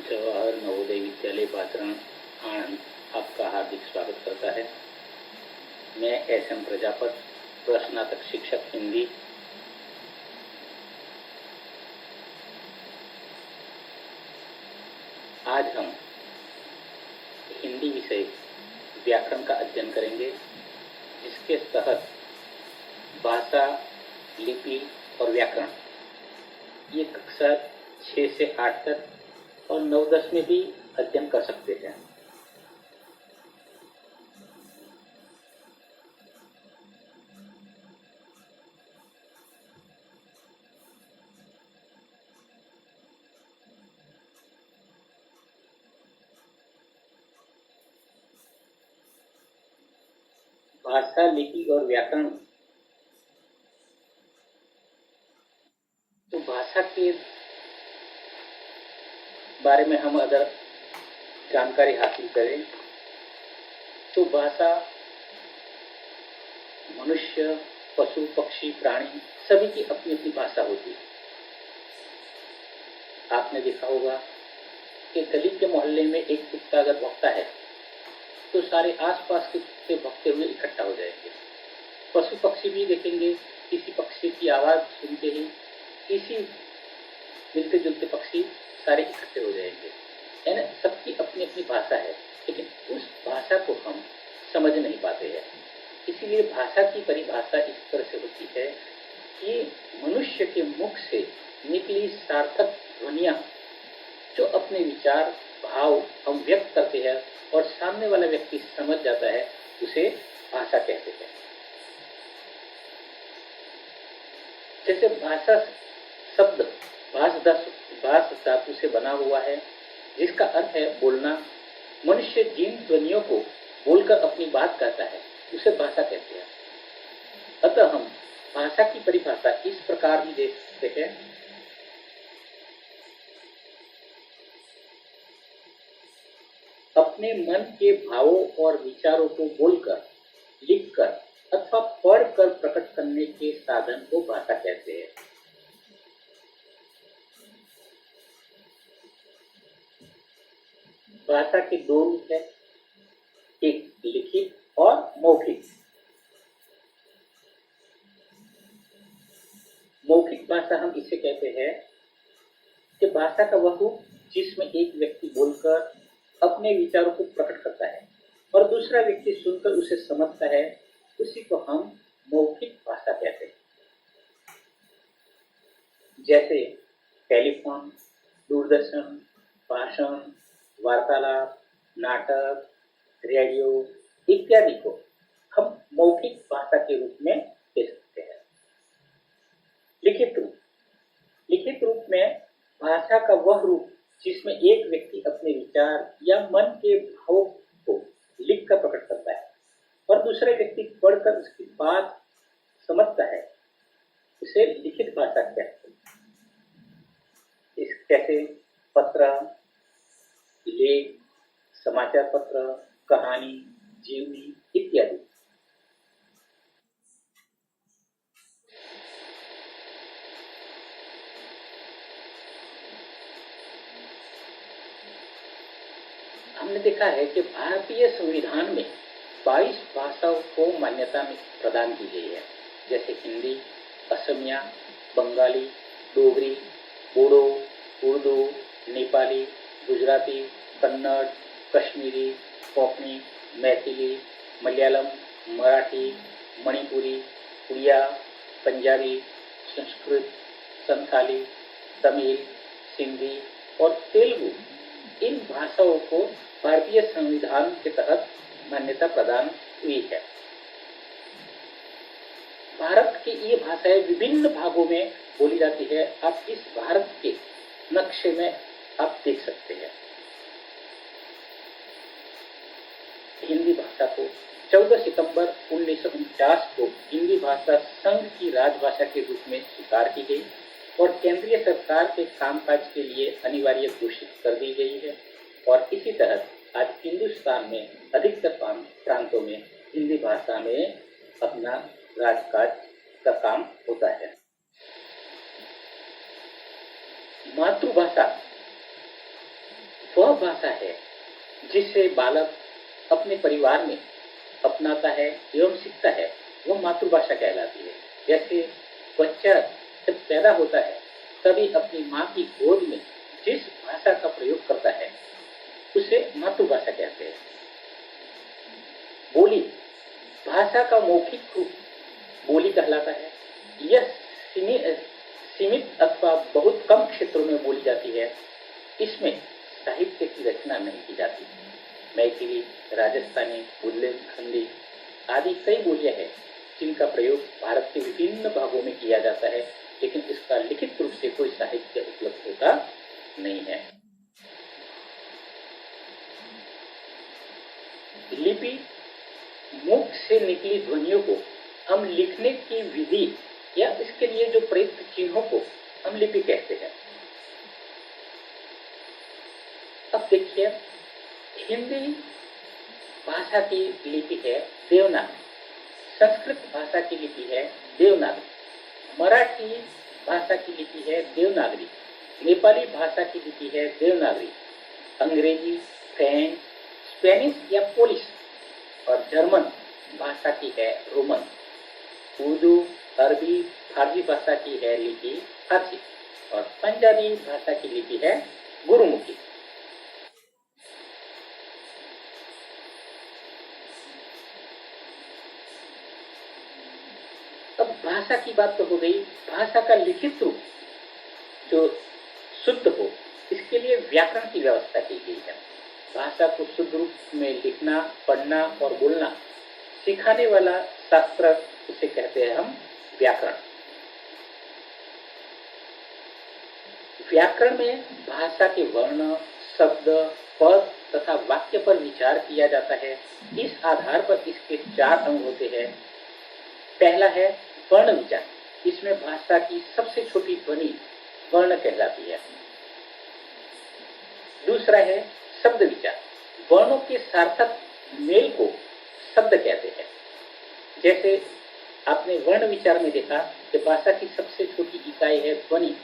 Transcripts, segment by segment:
जवाहर नवोदय विद्यालय बातरण आनंद आपका हार्दिक स्वागत करता है। मैं एस.एम. प्रजापत, प्रस्नातक शिक्षक हिंदी। आज हम हिंदी विषय व्याकरण का अध्ययन करेंगे, जिसके तहत भाषा, लिपि और व्याकरण ये कक्षा 6 से 8 तक और 9-10 में भी अध्ययन कर सकते हैं। भाषा, लिपि और व्याकरण। तो भाषा के बारे में हम अगर जानकारी हासिल करें तो भाषा मनुष्य, पशु, पक्षी, प्राणी सभी की अपनी अपनी भाषा होती है। आपने देखा होगा कि गली के मोहल्ले में एक कुत्ता अगर भौंकता है तो सारे आसपास के कुत्ते भौंकते हुए इकट्ठा हो जाएंगे। पशु पक्षी भी देखेंगे, किसी पक्षी की आवाज सुनते ही किसी मिलते जुलते पक्षी सारे इकट्ठे हो जाएंगे। यानी सबकी अपनी अपनी भाषा है, लेकिन उस भाषा को हम समझ नहीं पाते हैं। इसीलिए भाषा की परिभाषा इस तरह से होती है कि मनुष्य के मुख से निकली सार्थक ध्वनियां जो अपने विचार, भाव हम व्यक्त करते हैं और सामने वाला व्यक्ति समझ जाता है, उसे भाषा कहते हैं। जैसे भाषा शब्द भाष धातु से बना हुआ है, जिसका अर्थ है बोलना। मनुष्य जिन ध्वनियों को बोलकर अपनी बात कहता है उसे भाषा कहते हैं। अतः हम भाषा की परिभाषा इस प्रकार भी देख सकते हैं। अपने मन के भावों और विचारों को बोलकर, लिखकर अथवा पढ़कर प्रकट करने के साधन को भाषा कहते हैं। भाषा के दो रूप है, एक लिखित और मौखिक। मौखिक भाषा हम इसे कहते हैं कि भाषा का वह रूप जिसमें एक व्यक्ति बोलकर अपने विचारों को प्रकट करता है और दूसरा व्यक्ति सुनकर उसे समझता है, उसी को हम मौखिक भाषा कहते हैं। जैसे टेलीफोन, दूरदर्शन, भाषण, वार्तालाप, नाटक, रेडियो इत्यादि को हम मौखिक भाषा के रूप में ले सकते हैं। लिखित रूप में भाषा का वह रूप जिसमें एक व्यक्ति अपने विचार या मन के भावों को लिखकर प्रकट करता है और दूसरा व्यक्ति पढ़कर उसकी बात समझता है, उसे लिखित भाषा कहते हैं। कैसे पत्र, लेख, समाचार पत्र, कहानी, जीवनी इत्यादि। हमने देखा है कि भारतीय संविधान में 22 भाषाओं को मान्यता प्रदान की गई है, जैसे हिंदी, असमिया, बंगाली, डोगरी, बोडो, उर्दू, नेपाली, गुजराती, कन्नड़, कश्मीरी, कोंकणी, मैथिली, मलयालम, मराठी, मणिपुरी, उड़िया, पंजाबी, संस्कृत, संथाली, तमिल, सिंधी और तेलुगु। इन भाषाओं को भारतीय संविधान के तहत मान्यता प्रदान हुई है। भारत की ये भाषाएं विभिन्न भागों में बोली जाती है। आप इस भारत के नक्शे में आप देख सकते हैं। हिंदी भाषा को 14 सितंबर 1949 को हिंदी भाषा संघ की राजभाषा के रूप में स्वीकार की गई और केंद्रीय सरकार के कामकाज के लिए अनिवार्य घोषित कर दी गई है। और इसी तरह आज हिंदुस्तान में अधिकतर प्रांतों में हिंदी भाषा में अपना राजकाज का काम होता है। मातृभाषा भाषा है जिसे बालक अपने परिवार में अपनाता है एवं सीखता है, वह मातृभाषा कहलाती है। जैसे बच्चा जब पैदा होता है तभी अपनी माँ की गोद में जिस भाषा का प्रयोग करता है उसे मातृभाषा कहते हैं। बोली भाषा का मौखिक रूप बोली कहलाता है। यह सीमित अथवा बहुत कम क्षेत्रों में बोली जाती है। इसमें साहित्य की रचना नहीं की जाती। मैथिली, राजस्थानी, बुंदेलखंडी आदि कई बोलियां हैं जिनका प्रयोग भारत के विभिन्न भागों में किया जाता है, लेकिन इसका लिखित रूप से कोई साहित्य उपलब्ध होता नहीं है। लिपि मुख से निकली ध्वनियों को हम लिखने की विधि या इसके लिए जो प्रयुक्त चिन्हों को हम लिपि कहते हैं। अब देखिए, हिंदी भाषा की लिपि है देवनागरी, संस्कृत भाषा की लिपि है देवनागरी, मराठी भाषा की लिपि है देवनागरी, नेपाली भाषा की लिपि है देवनागरी, अंग्रेजी, फ्रेंच, स्पेनिश या पोलिश और जर्मन भाषा की है रोमन, उर्दू, अरबी, फारसी भाषा की है लिपि फारसी और पंजाबी भाषा की लिपि है गुरुमुखी। अब भाषा की बात तो हो गई। भाषा का लिखित रूप जो शुद्ध हो, इसके लिए व्याकरण की व्यवस्था की गई है। भाषा को शुद्ध रूप में लिखना, पढ़ना और बोलना सिखाने वाला शास्त्र उसे कहते हैं हम व्याकरण। व्याकरण में भाषा के वर्ण, शब्द, पद तथा वाक्य पर विचार किया जाता है। इस आधार पर इसके 4 अंग होते हैं। पहला है वर्ण विचार। इसमें भाषा की सबसे छोटी ध्वनि वर्ण कहलाती है। दूसरा है शब्द विचार। वर्णों के सार्थक मेल को शब्द कहते हैं। जैसे आपने वर्ण विचार में देखा कि भाषा की सबसे छोटी इकाई है ध्वनि,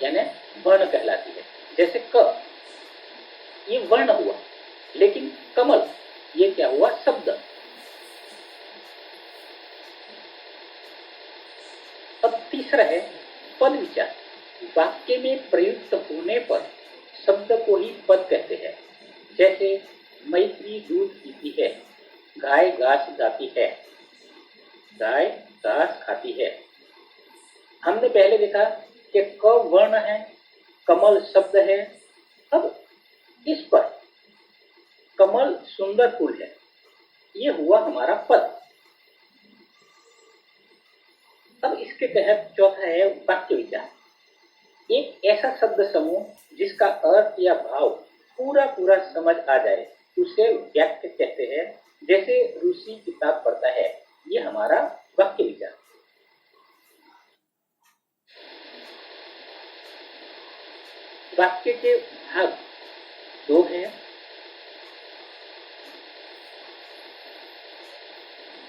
यानी वर्ण कहलाती है। जैसे क, ये वर्ण हुआ, लेकिन कमल ये क्या हुआ, शब्द। अब तीसरा है पद विचार। वाक्य में प्रयुक्त होने पर शब्द को ही पद कहते हैं। जैसे मैत्री दूध पीती है, गाय घास गाती है, गाय घास खाती है। हमने पहले देखा कि क वर्ण है, कमल शब्द है। अब इस पर कमल सुंदर फूल है, ये हुआ हमारा पद। अब इसके तहत चौथा है वाक्य विचार। एक ऐसा शब्द समूह जिसका अर्थ या भाव पूरा समझ आ जाए उसे वाक्य कहते हैं। जैसे रूसी किताब पढ़ता है, ये हमारा वाक्य विचार। वाक्य के भाग 2 हैं।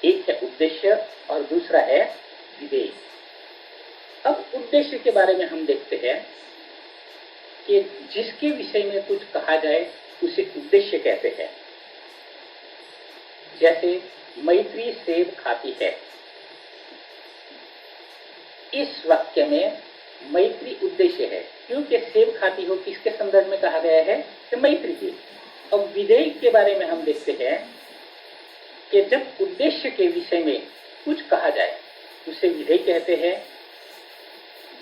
एक है उद्देश्य और दूसरा है विधेय। अब उद्देश्य के बारे में हम देखते हैं कि जिसके विषय में कुछ कहा जाए उसे उद्देश्य कहते हैं। जैसे मैत्री सेब खाती है, इस वाक्य में मैत्री उद्देश्य है, क्योंकि सेब खाती हो किसके संदर्भ में कहा गया है, कि मैत्री के। अब विधेय के बारे में हम देखते हैं कि जब उद्देश्य के विषय में कुछ कहा जाए उसे विधेय कहते हैं।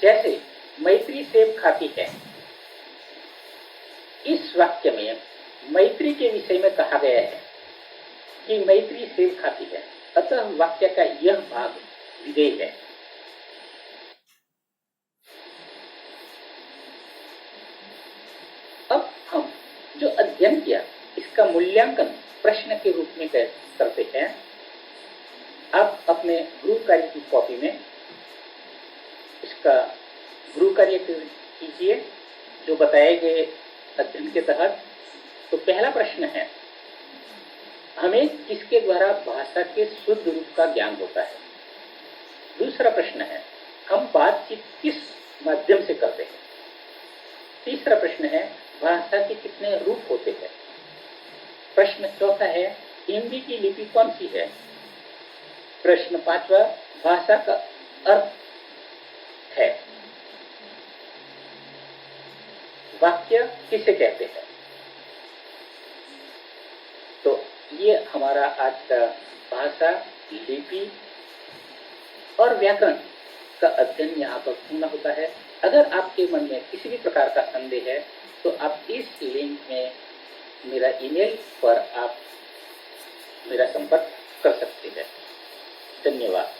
जैसे मैत्री सेब खाती है, इस वाक्य में मैत्री के विषय में कहा गया है कि मैत्री सेब खाती है, अतः वाक्य का यह भाग विधेय है। अब हम जो अध्ययन किया इसका मूल्यांकन प्रश्न के रूप में करते हैं। आप अपने गृह कार्य की कॉपी में इसका गृह कार्य कीजिए जो बताए गए अध्ययन के तहत। तो पहला प्रश्न है, हमें किसके द्वारा भाषा के शुद्ध रूप का ज्ञान होता है। दूसरा प्रश्न है, हम बातचीत किस माध्यम से करते हैं। तीसरा प्रश्न है, भाषा के कितने रूप होते की लिपि कौन सी है? प्रश्न 5वां, भाषा का अर्थ है। वाक्य किसे कहते हैं? तो ये हमारा आज का भाषा, लिपि और व्याकरण का अध्ययन यहाँ पर पूर्ण होता है। अगर आपके मन में किसी भी प्रकार का संदेह है तो आप इस लिंक में मेरा ईमेल पर आप मेरा संपर्क कर सकते हैं। धन्यवाद।